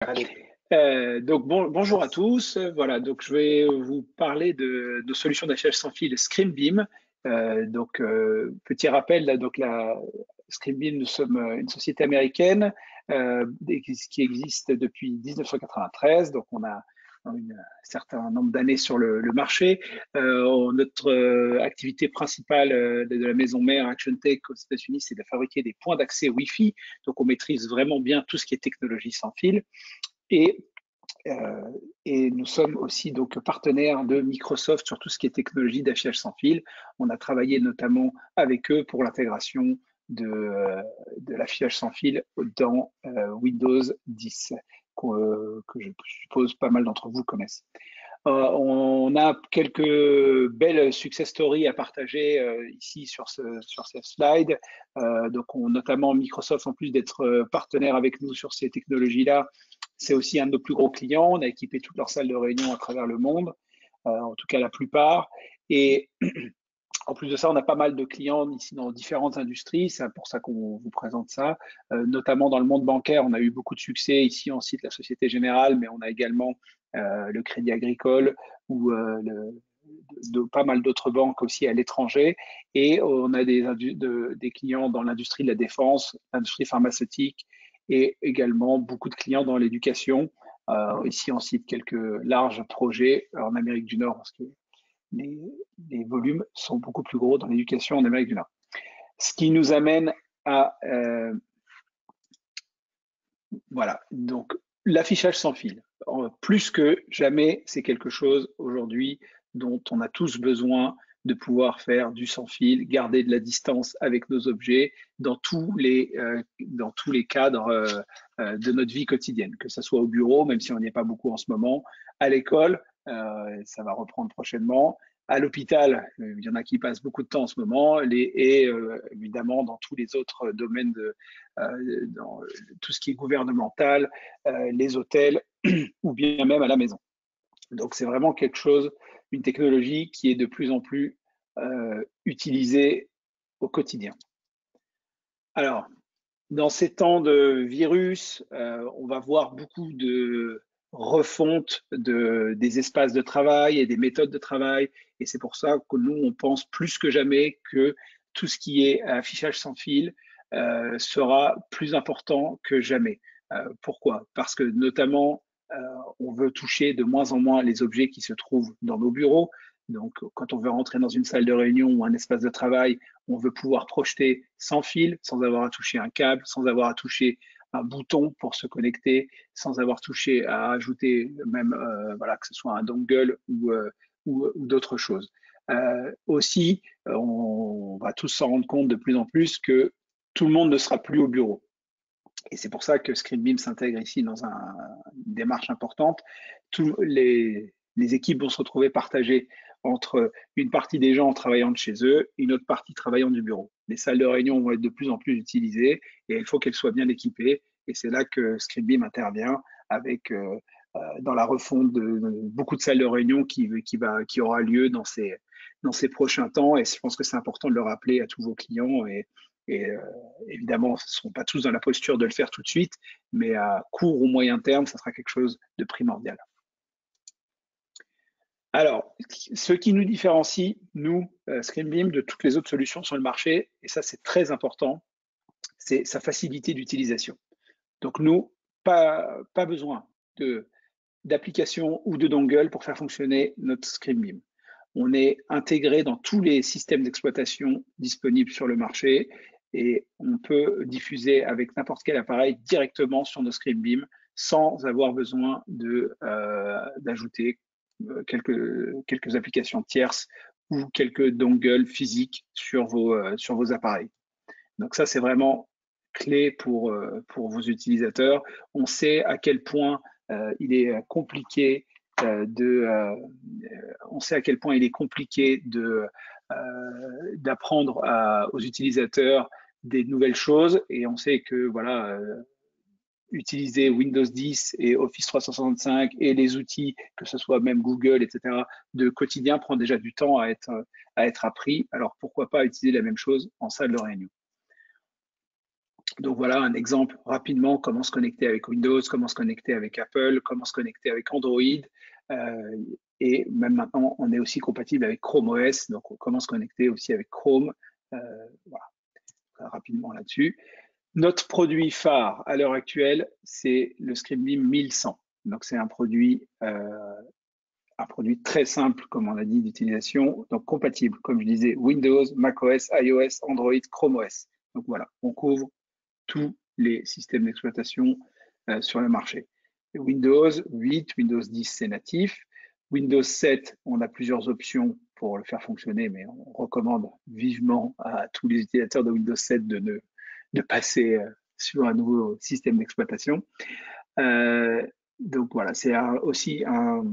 Allez. Donc bonjour à tous. Voilà, donc je vais vous parler de nos solutions d'affichage sans fil ScreenBeam. Petit rappel, là, donc ScreenBeam, nous sommes une société américaine qui existe depuis 1993. Donc on a un certain nombre d'années sur le marché. Notre activité principale de la maison mère ActionTech aux États-Unis, c'est de fabriquer des points d'accès Wi-Fi. Donc on maîtrise vraiment bien tout ce qui est technologie sans fil. Et, euh, et nous sommes aussi donc partenaires de Microsoft sur tout ce qui est technologie d'affichage sans fil. On a travaillé notamment avec eux pour l'intégration de l'affichage sans fil dans Windows 10, que je suppose pas mal d'entre vous connaissent. On a quelques belles success stories à partager ici sur cette slide. Notamment Microsoft, en plus d'être partenaire avec nous sur ces technologies-là, c'est aussi un de nos plus gros clients. On a équipé toutes leurs salles de réunion à travers le monde, en tout cas la plupart. Et en plus de ça, on a pas mal de clients ici dans différentes industries. C'est pour ça qu'on vous présente ça. Notamment dans le monde bancaire, on a eu beaucoup de succès. Ici, on cite la Société Générale, mais on a également le Crédit Agricole ou pas mal d'autres banques aussi à l'étranger. Et on a des clients dans l'industrie de la défense, l'industrie pharmaceutique et également beaucoup de clients dans l'éducation. Ici, on cite quelques larges projets en Amérique du Nord, parce que les, les volumes sont beaucoup plus gros dans l'éducation en Amérique du Nord. Ce qui nous amène à voilà, donc l'affichage sans fil. Plus que jamais, c'est quelque chose aujourd'hui dont on a tous besoin de pouvoir faire du sans fil, garder de la distance avec nos objets dans tous les cadres de notre vie quotidienne, que ce soit au bureau, même si on n'y est pas beaucoup en ce moment, à l'école, ça va reprendre prochainement, à l'hôpital, il y en a qui passent beaucoup de temps en ce moment, et évidemment dans tous les autres domaines dans tout ce qui est gouvernemental, les hôtels ou bien même à la maison. Donc c'est vraiment quelque chose, une technologie qui est de plus en plus utilisée au quotidien. Alors, dans ces temps de virus, on va voir beaucoup de refonte des espaces de travail et des méthodes de travail. Et c'est pour ça que nous, on pense plus que jamais que tout ce qui est affichage sans fil sera plus important que jamais. Pourquoi? Parce que notamment, on veut toucher de moins en moins les objets qui se trouvent dans nos bureaux. Donc, quand on veut rentrer dans une salle de réunion ou un espace de travail, on veut pouvoir projeter sans fil, sans avoir à toucher un câble, sans avoir à toucher un bouton pour se connecter, sans avoir touché à ajouter même voilà, que ce soit un dongle ou d'autres choses. Aussi, on va tous s'en rendre compte de plus en plus que tout le monde ne sera plus au bureau. Et c'est pour ça que ScreenBeam s'intègre ici dans une démarche importante. Les équipes vont se retrouver partagées entre une partie des gens travaillant de chez eux et une autre partie travaillant du bureau. Les salles de réunion vont être de plus en plus utilisées et il faut qu'elles soient bien équipées. Et c'est là que ScreenBeam intervient avec dans la refonte de beaucoup de salles de réunion qui aura lieu dans ces prochains temps. Et je pense que c'est important de le rappeler à tous vos clients et évidemment, ce ne seront pas tous dans la posture de le faire tout de suite, mais à court ou moyen terme, ça sera quelque chose de primordial. Alors, ce qui nous différencie, nous, ScreenBeam, de toutes les autres solutions sur le marché, et ça c'est très important, c'est sa facilité d'utilisation. Donc nous, pas besoin d'application ou de dongle pour faire fonctionner notre ScreenBeam. On est intégré dans tous les systèmes d'exploitation disponibles sur le marché et on peut diffuser avec n'importe quel appareil directement sur nos ScreenBeam sans avoir besoin d'ajouter quelques applications tierces ou quelques dongles physiques sur vos appareils. Donc ça, c'est vraiment clé pour vos utilisateurs. On sait à quel point il est compliqué on sait à quel point il est compliqué d'apprendre aux utilisateurs des nouvelles choses et on sait que voilà utiliser Windows 10 et Office 365 et les outils, que ce soit même Google, etc., de quotidien prend déjà du temps à être appris. Alors pourquoi pas utiliser la même chose en salle de réunion? Donc voilà un exemple rapidement, comment se connecter avec Windows, comment se connecter avec Apple, comment se connecter avec Android. Et même maintenant, on est aussi compatible avec Chrome OS, donc comment se connecter aussi avec Chrome. Voilà, rapidement là-dessus. Notre produit phare à l'heure actuelle, c'est le ScreenBeam 1100. Donc c'est un produit très simple, comme on a dit, d'utilisation, donc compatible, comme je disais, Windows, macOS, iOS, Android, Chrome OS. Donc voilà, on couvre tous les systèmes d'exploitation sur le marché. Windows 8, Windows 10, c'est natif. Windows 7, on a plusieurs options pour le faire fonctionner, mais on recommande vivement à tous les utilisateurs de Windows 7 de passer sur un nouveau système d'exploitation. Donc voilà, c'est aussi un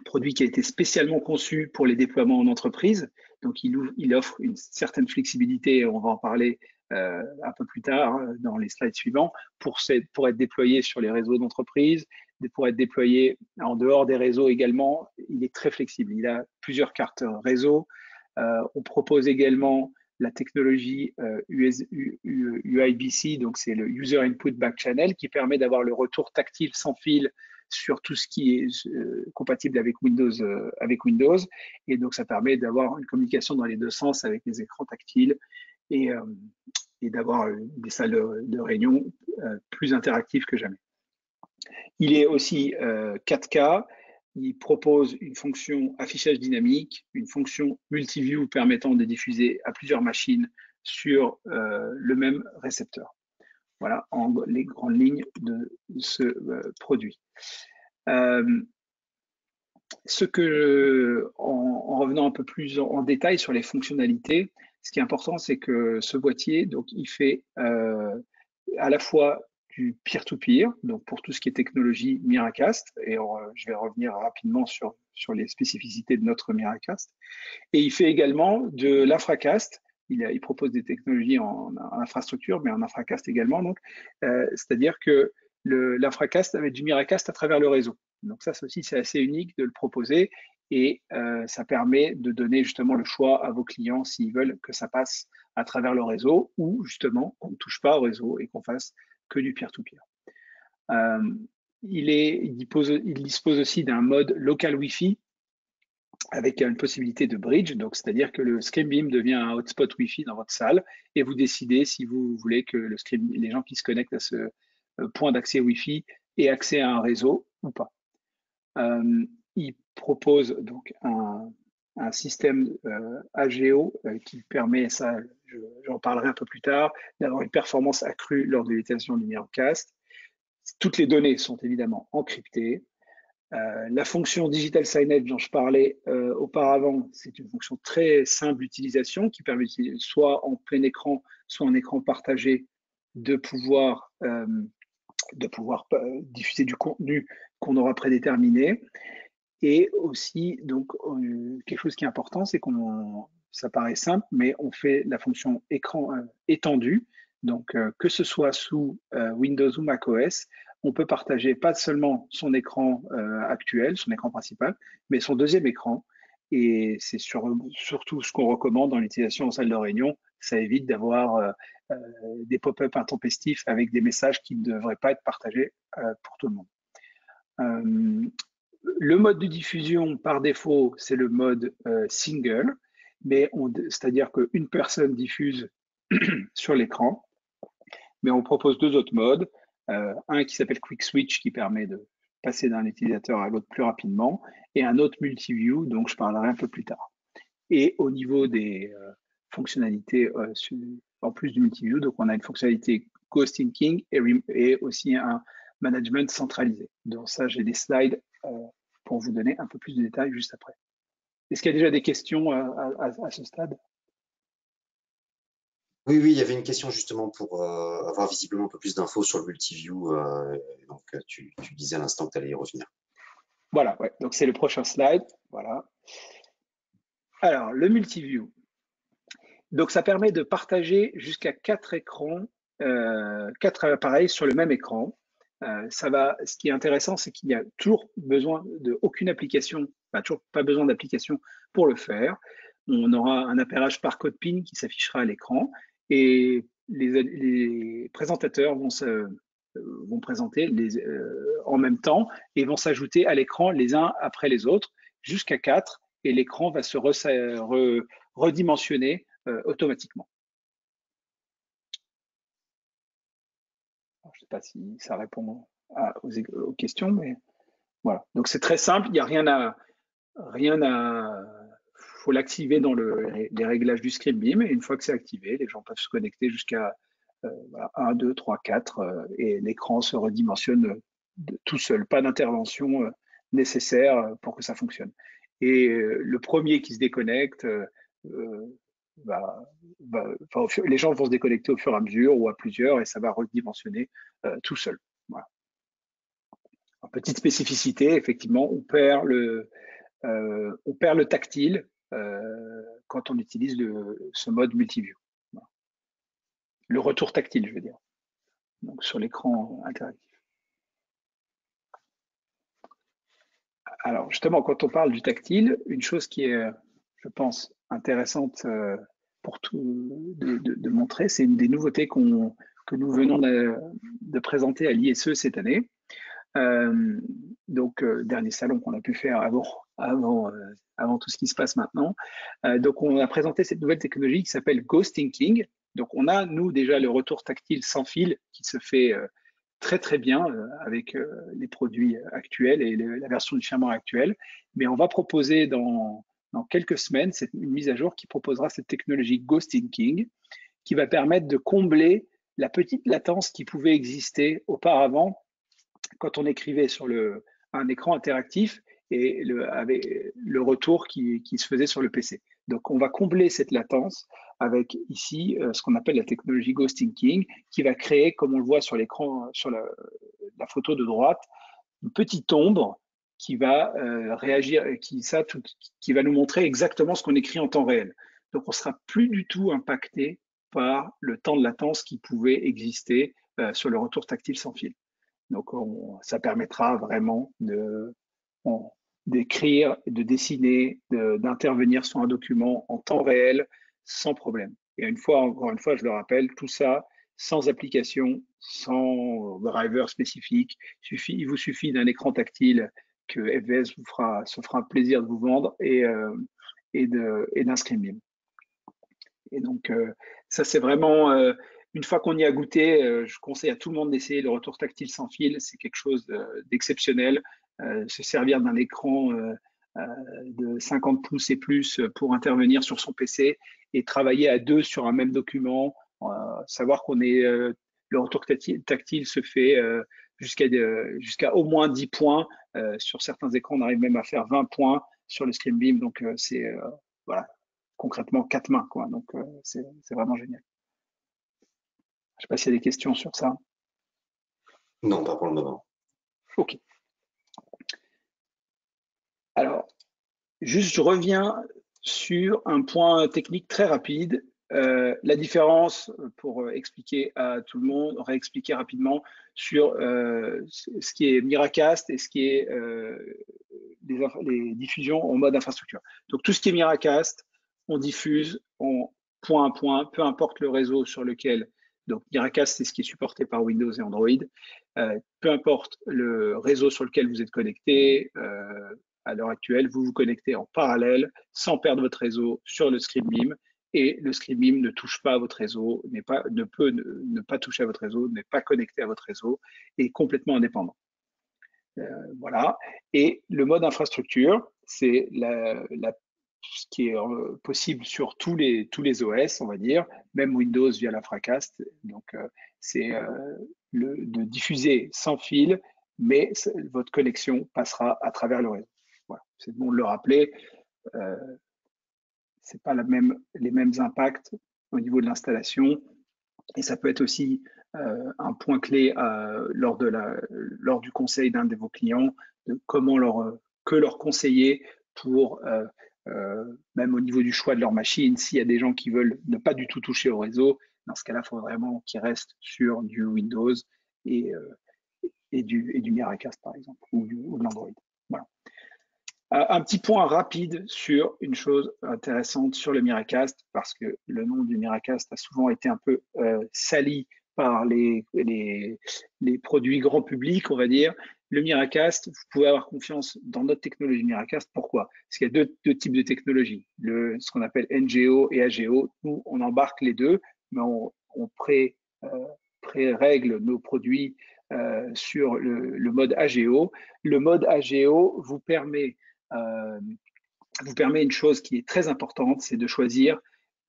produit qui a été spécialement conçu pour les déploiements en entreprise. Donc, il offre une certaine flexibilité, on va en parler un peu plus tard dans les slides suivants, pour être déployé sur les réseaux d'entreprise, pour être déployé en dehors des réseaux également. Il est très flexible. Il a plusieurs cartes réseau. On propose également la technologie UIBC, donc c'est le User Input Back Channel, qui permet d'avoir le retour tactile sans fil sur tout ce qui est compatible avec Windows. Et donc, ça permet d'avoir une communication dans les deux sens avec les écrans tactiles et d'avoir des salles de réunion plus interactives que jamais. Il est aussi 4K. Il propose une fonction affichage dynamique, une fonction multiview permettant de diffuser à plusieurs machines sur le même récepteur. Voilà les grandes lignes de ce produit. En revenant un peu plus en détail sur les fonctionnalités, ce qui est important, c'est que ce boîtier, donc, il fait à la fois du peer-to-peer, donc pour tout ce qui est technologie Miracast, et je vais revenir rapidement sur les spécificités de notre Miracast, et il fait également de l'infracast. Il propose des technologies en infrastructure, mais en infracast également, donc, c'est-à-dire que l'infracast avec du Miracast à travers le réseau. Donc ça aussi, c'est assez unique de le proposer et ça permet de donner justement le choix à vos clients s'ils veulent que ça passe à travers le réseau ou justement qu'on ne touche pas au réseau et qu'on fasse que du peer-to-peer. Il dispose aussi d'un mode local Wi-Fi avec une possibilité de bridge, donc c'est-à-dire que le ScreenBeam devient un hotspot Wi-Fi dans votre salle et vous décidez si vous voulez que les gens qui se connectent à ce point d'accès Wi-Fi aient accès à un réseau ou pas. Il propose donc un système AGO qui permet, ça j'en parlerai un peu plus tard, d'avoir une performance accrue lors de l'utilisation du Miracast. Toutes les données sont évidemment encryptées. La fonction Digital Signage dont je parlais auparavant, c'est une fonction très simple d'utilisation qui permet soit en plein écran, soit en écran partagé de pouvoir diffuser du contenu qu'on aura prédéterminé. Et aussi, donc, quelque chose qui est important, c'est ça paraît simple, mais on fait la fonction écran étendu. Donc, que ce soit sous Windows ou macOS, on peut partager pas seulement son écran actuel, son écran principal, mais son deuxième écran. Et c'est surtout ce qu'on recommande dans l'utilisation en salle de réunion. Ça évite d'avoir des pop-up intempestifs avec des messages qui ne devraient pas être partagés pour tout le monde. Le mode de diffusion, par défaut, c'est le mode single, mais c'est-à-dire qu'une personne diffuse sur l'écran, mais on propose deux autres modes. Un qui s'appelle Quick Switch, qui permet de passer d'un utilisateur à l'autre plus rapidement, et un autre multiview, dont je parlerai un peu plus tard. Et au niveau des fonctionnalités, en plus du multiview, donc on a une fonctionnalité Ghost Thinking et aussi un management centralisé. Donc ça, j'ai des slides pour vous donner un peu plus de détails juste après. Est-ce qu'il y a déjà des questions à ce stade? Oui, oui, il y avait une question justement pour avoir visiblement un peu plus d'infos sur le multiview. Donc, tu disais à l'instant que tu allais y revenir. Voilà, ouais. Donc c'est le prochain slide. Voilà. Alors, le multiview. Donc, ça permet de partager jusqu'à 4 écrans, 4 appareils sur le même écran. Ce qui est intéressant, c'est qu'il n'y a toujours besoin d'aucune application, toujours pas besoin d'application pour le faire. On aura un appairage par code PIN qui s'affichera à l'écran. Et les présentateurs vont présenter en même temps et vont s'ajouter à l'écran les uns après les autres jusqu'à 4 et l'écran va se redimensionner automatiquement. Alors, je ne sais pas si ça répond aux questions, mais voilà. Donc c'est très simple, il n'y a rien à faut l'activer dans les réglages du ScreenBeam et une fois que c'est activé, les gens peuvent se connecter jusqu'à 1, 2, 3, 4 et l'écran se redimensionne tout seul, pas d'intervention nécessaire pour que ça fonctionne. Et le premier qui se déconnecte, les gens vont se déconnecter au fur et à mesure ou à plusieurs et ça va redimensionner tout seul. Voilà. En petite spécificité, effectivement, on perd le tactile quand on utilise ce mode multiview. Voilà. Le retour tactile, je veux dire, donc sur l'écran interactif. Alors justement, quand on parle du tactile, une chose qui est, je pense, intéressante pour tout de montrer, c'est une des nouveautés que nous venons de présenter à l'ISE cette année. Dernier salon qu'on a pu faire avant tout ce qui se passe maintenant. Donc on a présenté cette nouvelle technologie qui s'appelle Ghost Inking. Donc on a, nous, déjà le retour tactile sans fil qui se fait très très bien avec les produits actuels et la version du firmware actuelle. Mais on va proposer dans quelques semaines une mise à jour qui proposera cette technologie Ghost Inking qui va permettre de combler la petite latence qui pouvait exister auparavant quand on écrivait sur un écran interactif et avec le retour qui se faisait sur le PC. Donc, on va combler cette latence avec ici ce qu'on appelle la technologie Ghost Inking, qui va créer, comme on le voit sur l'écran, sur la photo de droite, une petite ombre qui va réagir, qui va nous montrer exactement ce qu'on écrit en temps réel. Donc, on ne sera plus du tout impacté par le temps de latence qui pouvait exister sur le retour tactile sans fil. Donc, ça permettra vraiment d'écrire, de dessiner, d'intervenir sur un document en temps réel sans problème. Et encore une fois, je le rappelle, tout ça sans application, sans driver spécifique. Il vous suffit d'un écran tactile que FVS se fera un plaisir de vous vendre et d'un ScreenBeam. Et donc, ça, c'est vraiment une fois qu'on y a goûté, je conseille à tout le monde d'essayer le retour tactile sans fil. C'est quelque chose d'exceptionnel. Se servir d'un écran de 50 pouces et plus pour intervenir sur son PC et travailler à deux sur un même document. Savoir le retour tactile se fait jusqu'à au moins 10 points. Sur certains écrans, on arrive même à faire 20 points sur le ScreenBeam. Donc, c'est voilà, concrètement 4 mains, quoi. Donc, c'est vraiment génial. Je ne sais pas s'il y a des questions sur ça. Non, pas pour le moment. OK. Alors, juste, je reviens sur un point technique très rapide. La différence, pour expliquer à tout le monde, réexpliquer rapidement sur ce qui est Miracast et ce qui est les diffusions en mode infrastructure. Donc, tout ce qui est Miracast, on diffuse en point à point, peu importe le réseau sur lequel. Donc, Miracast, c'est ce qui est supporté par Windows et Android. Peu importe le réseau sur lequel vous êtes connecté, à l'heure actuelle, vous vous connectez en parallèle, sans perdre votre réseau sur le ScreenBeam, et le ScreenBeam ne touche pas à votre réseau, ne peut ne pas toucher à votre réseau, n'est pas connecté à votre réseau, est complètement indépendant. Voilà. Et le mode infrastructure, c'est ce qui est possible sur tous les OS, on va dire, même Windows via l'Infracast. Donc, c'est de diffuser sans fil, mais votre connexion passera à travers le réseau. Voilà. C'est bon de le rappeler. C'est pas les mêmes impacts au niveau de l'installation. Et ça peut être aussi un point clé lors du conseil d'un de vos clients, de que leur conseiller pour, même au niveau du choix de leur machine, s'il y a des gens qui veulent ne pas du tout toucher au réseau, dans ce cas-là, il faut vraiment qu'ils restent sur du Windows et du Miracast, par exemple, ou de l'Android. Voilà. Un petit point rapide sur une chose intéressante sur le Miracast, parce que le nom du Miracast a souvent été un peu sali par les produits grand public, on va dire. Le Miracast, vous pouvez avoir confiance dans notre technologie Miracast. Pourquoi? Parce qu'il y a deux types de technologies, ce qu'on appelle NGO et AGO. Nous, on embarque les deux, mais on pré-règle nos produits sur le mode AGO. Le mode AGO vous permet une chose qui est très importante, c'est de choisir,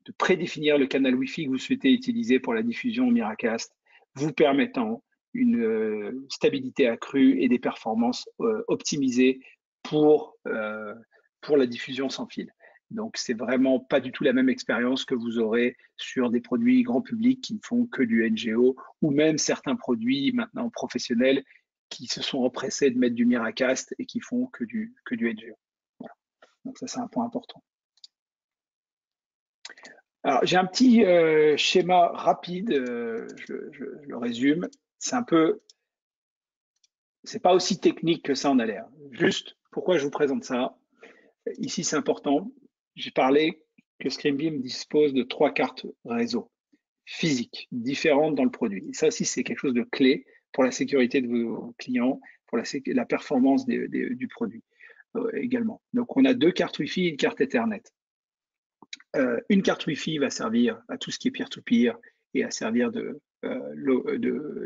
de prédéfinir le canal Wi-Fi que vous souhaitez utiliser pour la diffusion Miracast, vous permettant une stabilité accrue et des performances optimisées pour la diffusion sans fil. Donc, c'est vraiment pas du tout la même expérience que vous aurez sur des produits grand public qui ne font que du NGO ou même certains produits maintenant professionnels qui se sont empressés de mettre du Miracast et qui font que du NGO. Voilà. Donc, ça, c'est un point important. Alors, j'ai un petit schéma rapide, je le résume. C'est pas aussi technique que ça en a l'air. Juste, pourquoi je vous présente ça? Ici, c'est important. J'ai parlé que ScreenBeam dispose de 3 cartes réseau physiques différentes dans le produit. Et ça aussi, c'est quelque chose de clé pour la sécurité de vos clients, pour la performance du produit également. Donc, on a 2 cartes Wi-Fi et une carte Ethernet. Une carte Wi-Fi va servir à tout ce qui est peer-to-peer et à servir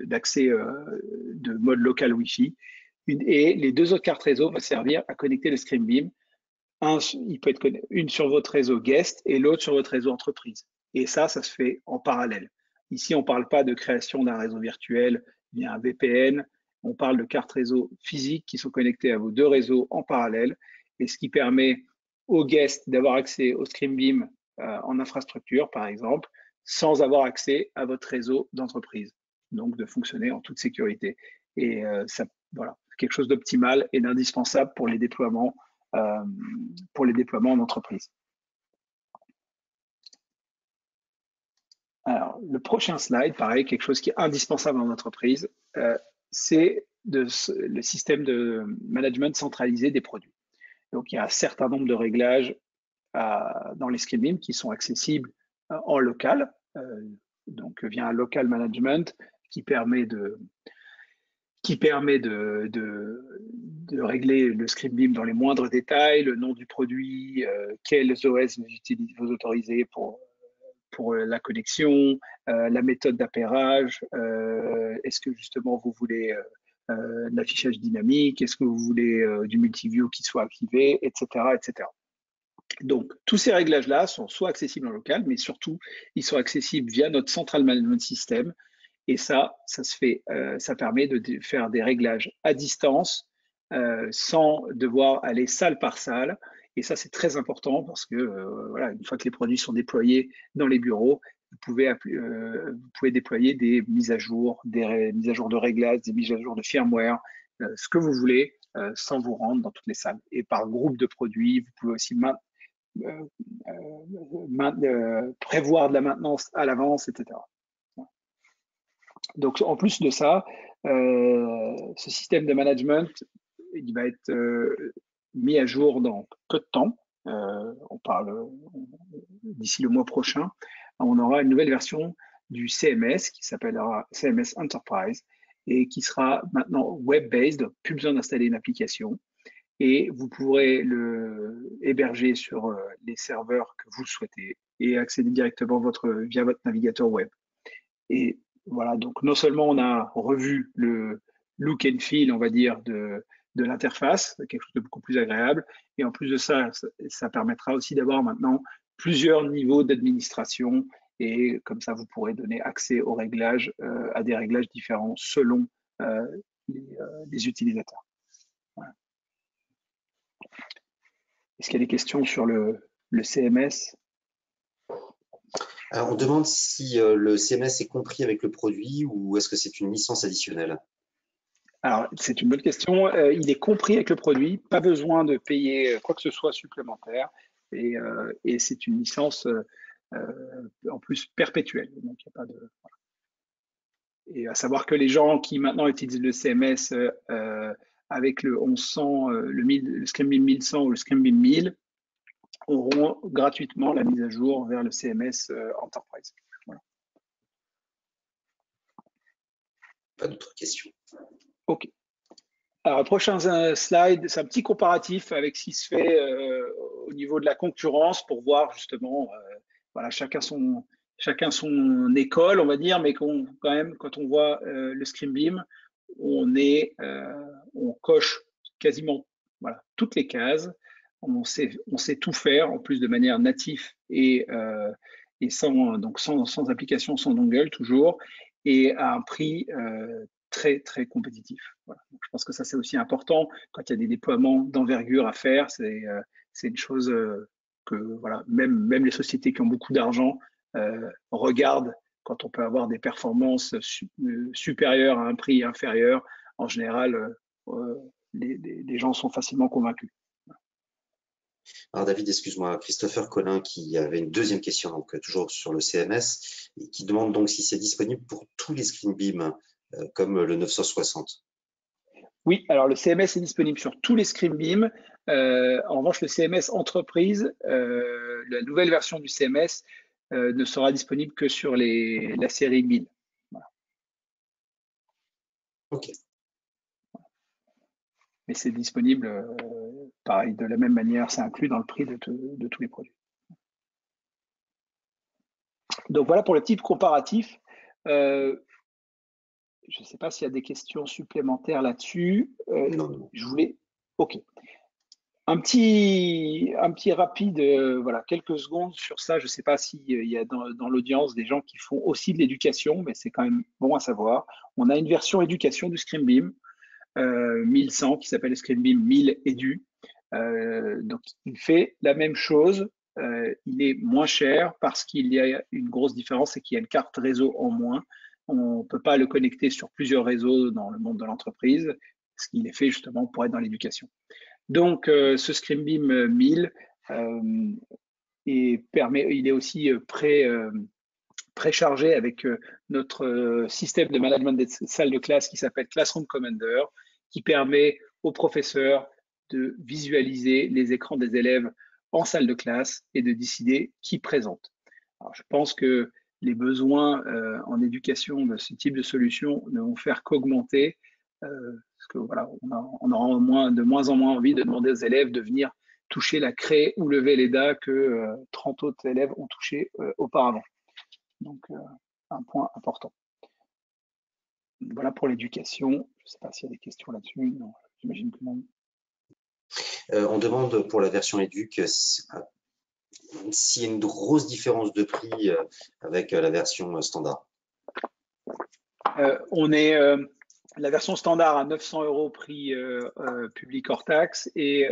d'accès de mode local Wi-Fi. Et les 2 autres cartes réseau vont servir à connecter le ScreenBeam. Il peut être une sur votre réseau guest et l'autre sur votre réseau entreprise. Et ça se fait en parallèle. Ici, on ne parle pas de création d'un réseau virtuel via un VPN. On parle de cartes réseau physiques qui sont connectées à vos 2 réseaux en parallèle, et ce qui permet aux guests d'avoir accès au ScreenBeam en infrastructure, par exemple, sans avoir accès à votre réseau d'entreprise. Donc, de fonctionner en toute sécurité. Et ça, voilà, quelque chose d'optimal et d'indispensable pour les déploiements en entreprise. Alors, le prochain slide, pareil, quelque chose qui est indispensable en entreprise, c'est le système de management centralisé des produits. Donc, il y a un certain nombre de réglages dans les ScreenBeam qui sont accessibles en local, donc via un local management qui permet de régler le ScreenBeam dans les moindres détails, le nom du produit, quels OS vous autorisez pour la connexion, la méthode d'appairage, est-ce que justement vous voulez de l'affichage dynamique, est-ce que vous voulez du multiview qui soit activé, etc., etc. Donc, tous ces réglages-là sont soit accessibles en local, mais surtout, ils sont accessibles via notre central management system. Et ça se fait, ça permet de faire des réglages à distance sans devoir aller salle par salle. Et ça, c'est très important parce que voilà, une fois que les produits sont déployés dans les bureaux, vous pouvez déployer des mises à jour, des mises à jour de réglages, des mises à jour de firmware, ce que vous voulez, sans vous rendre dans toutes les salles. Et par groupe de produits, vous pouvez aussi prévoir de la maintenance à l'avance, etc. Donc, en plus de ça, ce système de management, il va être mis à jour dans peu de temps. On parle d'ici le mois prochain. On aura une nouvelle version du CMS qui s'appellera CMS Enterprise et qui sera maintenant web-based, plus besoin d'installer une application. Et vous pourrez le héberger sur les serveurs que vous souhaitez et accéder directement via votre navigateur web. Et voilà, donc non seulement on a revu le look and feel, on va dire, de l'interface, quelque chose de beaucoup plus agréable, et en plus de ça, ça permettra aussi d'avoir maintenant plusieurs niveaux d'administration, et comme ça, vous pourrez donner accès aux réglages, à des réglages différents selon les utilisateurs. Voilà. Est-ce qu'il y a des questions sur le CMS? On demande si le CMS est compris avec le produit ou est-ce que c'est une licence additionnelle? Alors, c'est une bonne question. Il est compris avec le produit, pas besoin de payer quoi que ce soit supplémentaire. Et c'est une licence en plus perpétuelle. Donc, il n'y a pas de. Voilà. Et à savoir que les gens qui maintenant utilisent le CMS avec le 1100, le ScreenBeam 1100 ou le ScreenBeam 1000 auront gratuitement la mise à jour vers le CMS Enterprise. Voilà. Pas d'autres questions. OK. Alors, prochain slide, c'est un petit comparatif avec ce qui se fait au niveau de la concurrence pour voir justement, voilà, chacun son école, on va dire, mais quand même, quand on voit le ScreenBeam, on coche quasiment voilà, toutes les cases. On sait tout faire, en plus de manière native et sans application, sans dongle toujours, et à un prix très très compétitif. Voilà. Donc, je pense que ça c'est aussi important quand il y a des déploiements d'envergure à faire. C'est une chose que voilà, même les sociétés qui ont beaucoup d'argent regardent quand on peut avoir des performances supérieures à un prix inférieur. En général, les gens sont facilement convaincus. Alors David, excuse-moi, Christopher Collin qui avait une deuxième question, donc toujours sur le CMS, et qui demande donc si c'est disponible pour tous les ScreenBeam, comme le 960. Oui, alors le CMS est disponible sur tous les ScreenBeam. En revanche, le CMS Entreprise, la nouvelle version du CMS, ne sera disponible que sur la série 1000. Voilà. Ok. Mais c'est disponible, pareil, de la même manière, c'est inclus dans le prix de tous les produits. Donc voilà pour le type comparatif. Je ne sais pas s'il y a des questions supplémentaires là-dessus. Non. Je voulais. OK. Un petit rapide, voilà, quelques secondes sur ça. Je ne sais pas s'il y a dans l'audience des gens qui font aussi de l'éducation, mais c'est quand même bon à savoir. On a une version éducation du ScreenBeam 1100 qui s'appelle ScreenBeam 1000 Edu. Donc, il fait la même chose. Il est moins cher parce qu'il y a une grosse différence, c'est qu'il y a une carte réseau en moins. On ne peut pas le connecter sur plusieurs réseaux dans le monde de l'entreprise, ce qu'il est fait justement pour être dans l'éducation. Donc, ce ScreenBeam 1000 il est aussi préchargé avec notre système de management des salles de classe qui s'appelle Classroom Commander, qui permet aux professeurs de visualiser les écrans des élèves en salle de classe et de décider qui présente. Alors, je pense que les besoins en éducation de ce type de solution ne vont faire qu'augmenter, parce que voilà, on aura de moins en moins envie de demander aux élèves de venir toucher la craie ou lever les dés que 30 autres élèves ont touché auparavant. Donc, un point important. Voilà pour l'éducation. Je ne sais pas s'il y a des questions là-dessus. Non, j'imagine que non. On demande pour la version éduc s'il y a une grosse différence de prix avec la version standard. La version standard à 900 € prix public hors taxe et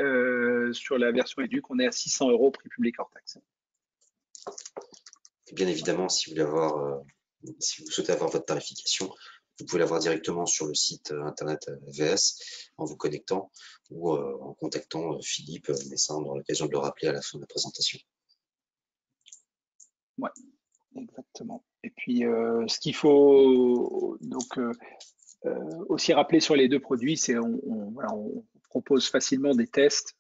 sur la version éduc, on est à 600 € prix public hors taxe. Et bien évidemment, si vous souhaitez avoir votre tarification, vous pouvez l'avoir directement sur le site internet VS en vous connectant ou en contactant Philippe, mais ça on aura l'occasion de le rappeler à la fin de la présentation. Ouais, exactement. Et puis ce qu'il faut donc aussi rappeler sur les deux produits, c'est on propose facilement des tests.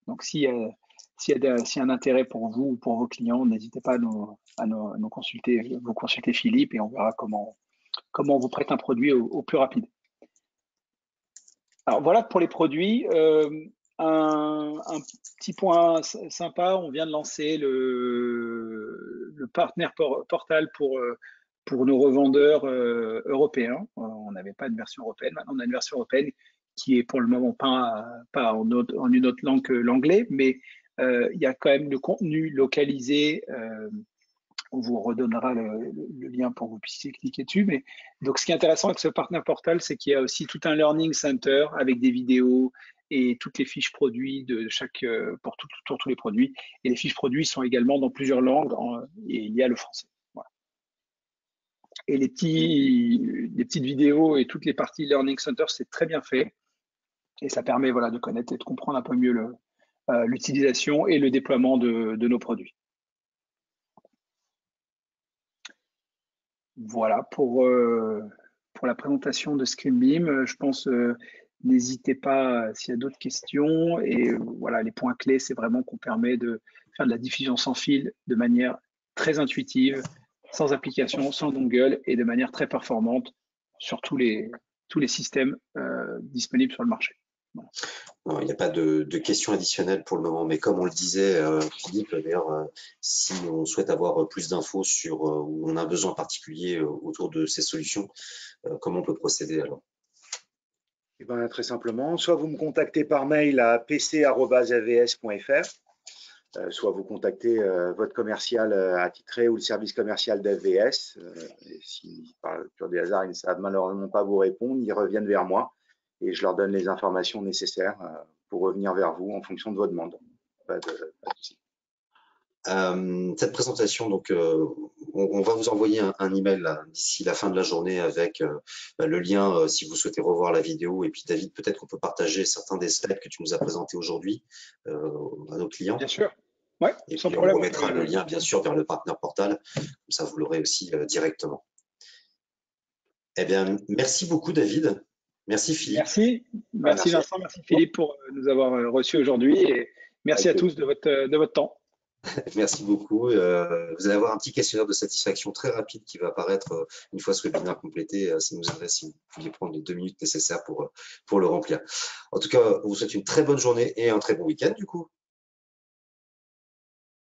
Donc s'il y a un intérêt pour vous ou pour vos clients, n'hésitez pas à nous consulter, vous consulter Philippe et on verra comment on vous prête un produit au plus rapide. Alors voilà pour les produits. Un petit point sympa, on vient de lancer le partner portal pour nos revendeurs européens. On n'avait pas de version européenne, maintenant on a une version européenne qui est pour le moment pas en une autre langue que l'anglais, mais il y a quand même le contenu localisé. On vous redonnera le lien pour que vous puissiez cliquer dessus. Mais donc, ce qui est intéressant avec ce partner portal, c'est qu'il y a aussi tout un learning center avec des vidéos et toutes les fiches produits pour tous les produits. Et les fiches produits sont également dans plusieurs langues et il y a le français. Voilà. Et les petites vidéos et toutes les parties learning center, c'est très bien fait. Et ça permet de connaître et de comprendre un peu mieux l'utilisation et le déploiement de nos produits. Voilà pour la présentation de ScreenBeam. Je pense N'hésitez pas s'il y a d'autres questions. Et voilà, les points clés, c'est vraiment qu'on permet de faire de la diffusion sans fil de manière très intuitive, sans application, sans dongle et de manière très performante sur tous les systèmes disponibles sur le marché. Voilà. Non, il n'y a pas de questions additionnelles pour le moment, mais comme on le disait, Philippe, d'ailleurs, si on souhaite avoir plus d'infos sur où on a un besoin particulier autour de ces solutions, comment on peut procéder alors? Eh ben, très simplement, soit vous me contactez par mail à pc@avs.fr, soit vous contactez votre commercial attitré ou le service commercial d'AVS. Et si par pur des hasards, ils ne savent malheureusement pas vous répondre, ils reviennent vers moi et je leur donne les informations nécessaires pour revenir vers vous en fonction de vos demandes. Pas de souci. Cette présentation, donc, on va vous envoyer un email d'ici la fin de la journée avec le lien si vous souhaitez revoir la vidéo. Et puis, David, peut-être qu'on peut partager certains des slides que tu nous as présentés aujourd'hui à nos clients. Bien sûr. Ouais, et sans puis, problème. on remettra le lien, bien sûr, vers le partenaire portal. Comme ça, vous l'aurez aussi directement. Eh bien, merci beaucoup, David. Merci, Philippe. Merci Vincent, merci Philippe pour nous avoir reçus aujourd'hui et merci à tous de votre temps. Merci beaucoup. Vous allez avoir un petit questionnaire de satisfaction très rapide qui va apparaître une fois ce webinaire complété. Ça nous aiderait si vous pouviez prendre les 2 minutes nécessaires pour le remplir. En tout cas, on vous souhaite une très bonne journée et un très bon week-end du coup.